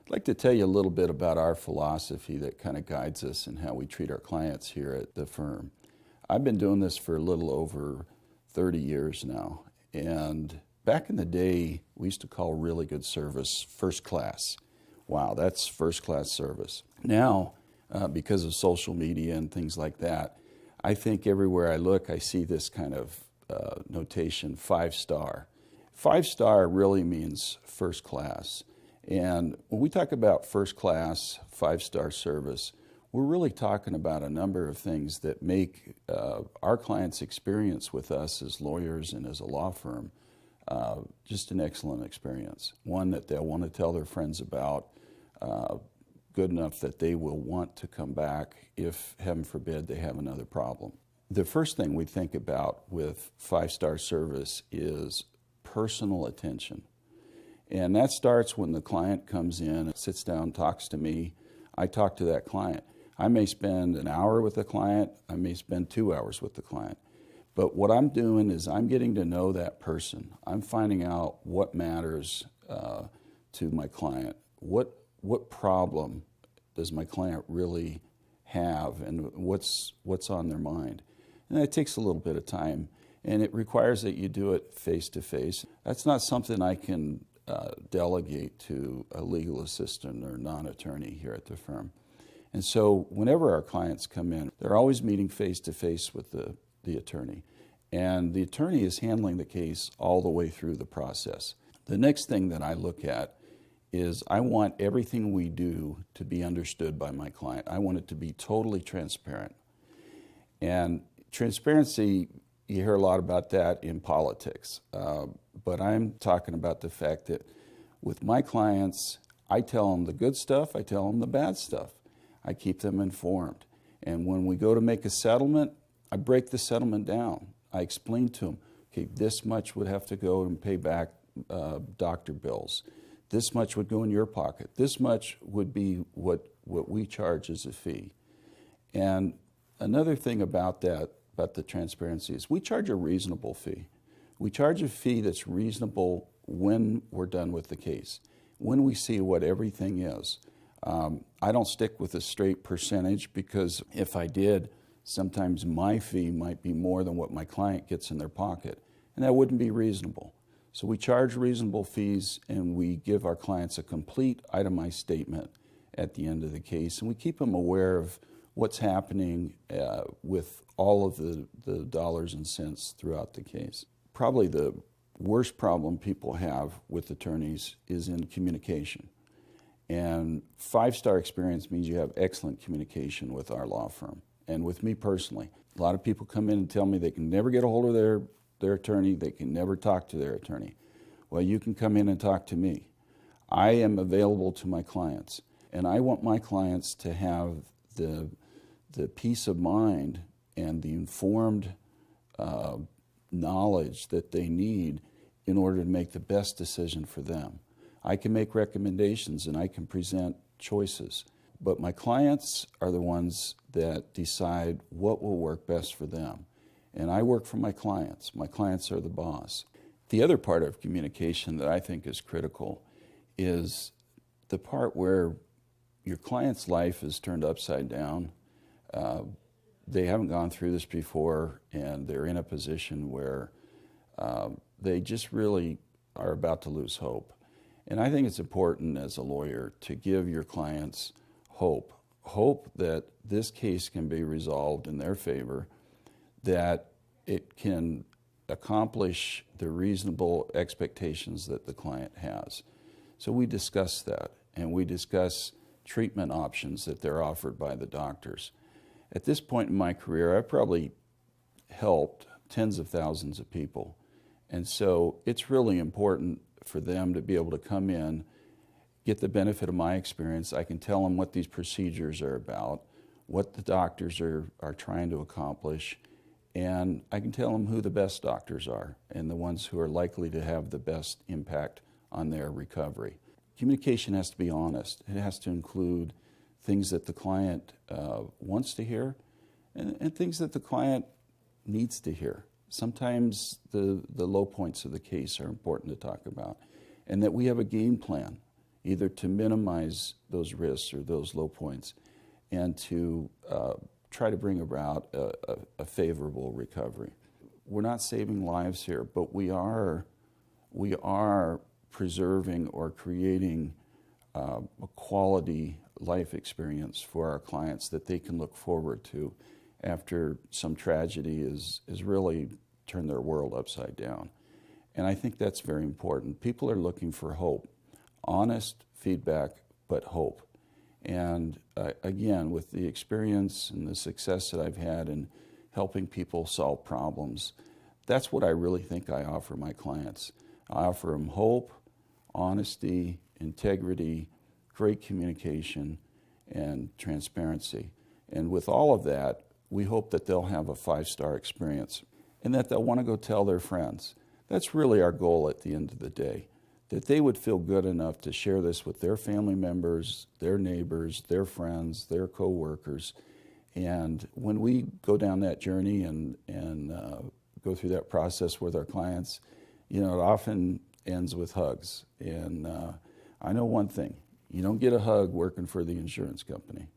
I'd like to tell you a little bit about our philosophy that kind of guides us in how we treat our clients here at the firm. I've been doing this for a little over 30 years now, and back in the day, we used to call really good service first class. Wow, that's first class service. Now, because of social media and things like that, I think everywhere I look, I see this kind of notation, 5-star. 5-star really means first class. And when we talk about first class, 5-star service, we're really talking about a number of things that make our clients' experience with us as lawyers and as a law firm just an excellent experience. One that they'll want to tell their friends about, good enough that they will want to come back if, heaven forbid, they have another problem. The first thing we think about with 5-star service is personal attention. And that starts when the client comes in, sits down, talks to me. I talk to that client. I may spend an hour with the client. I may spend 2 hours with the client. But what I'm doing is I'm getting to know that person. I'm finding out what matters to my client. What problem does my client really have, and what's on their mind? And that takes a little bit of time, and it requires that you do it face-to-face. That's not something I can delegate to a legal assistant or non-attorney here at the firm. And so whenever our clients come in, they're always meeting face-to-face with the attorney. And the attorney is handling the case all the way through the process. The next thing that I look at is I want everything we do to be understood by my client. I want it to be totally transparent. And transparency, you hear a lot about that in politics. But I'm talking about the fact that with my clients, I tell them the good stuff, I tell them the bad stuff. I keep them informed. And when we go to make a settlement, I break the settlement down. I explain to them, okay, this much would have to go and pay back doctor bills. This much would go in your pocket. This much would be what we charge as a fee. And another thing about that, about the transparency, is we charge a reasonable fee. We charge a fee that's reasonable when we're done with the case, when we see what everything is. I don't stick with a straight percentage, because if I did, sometimes my fee might be more than what my client gets in their pocket, and that wouldn't be reasonable. So we charge reasonable fees, and we give our clients a complete itemized statement at the end of the case, and we keep them aware of what's happening with all of the dollars and cents throughout the case. Probably the worst problem people have with attorneys is in communication. And 5-star experience means you have excellent communication with our law firm and with me personally. A lot of people come in and tell me they can never get a hold of their attorney, they can never talk to their attorney. Well, you can come in and talk to me. I am available to my clients, and I want my clients to have the peace of mind and the informed knowledge that they need in order to make the best decision for them. I can make recommendations and I can present choices, but my clients are the ones that decide what will work best for them. And I work for my clients. My clients are the boss. The other part of communication that I think is critical is the part where your client's life is turned upside down. They haven't gone through this before, and they're in a position where they just really are about to lose hope. And I think it's important as a lawyer to give your clients hope that this case can be resolved in their favor, that it can accomplish the reasonable expectations that the client has. So we discuss that, and we discuss treatment options that they're offered by the doctors. At this point in my career, I've probably helped tens of thousands of people. And so it's really important for them to be able to come in, get the benefit of my experience. I can tell them what these procedures are about, what the doctors are trying to accomplish, and I can tell them who the best doctors are and the ones who are likely to have the best impact on their recovery. Communication has to be honest. It has to include things that the client wants to hear and things that the client needs to hear. Sometimes the low points of the case are important to talk about, and that we have a game plan either to minimize those risks or those low points and to try to bring about a favorable recovery. We're not saving lives here, but we are preserving or creating a quality life experience for our clients that they can look forward to after some tragedy has really turned their world upside down. And I think that's very important. People are looking for hope, honest feedback, but hope. And again, with the experience and the success that I've had in helping people solve problems, that's what I really think I offer my clients. I offer them hope, honesty, integrity, great communication, and transparency. And with all of that, we hope that they'll have a 5-star experience and that they'll want to go tell their friends. That's really our goal at the end of the day, that they would feel good enough to share this with their family members, their neighbors, their friends, their co-workers. And when we go down that journey and go through that process with our clients, it often ends with hugs. And I know one thing, you don't get a hug working for the insurance company.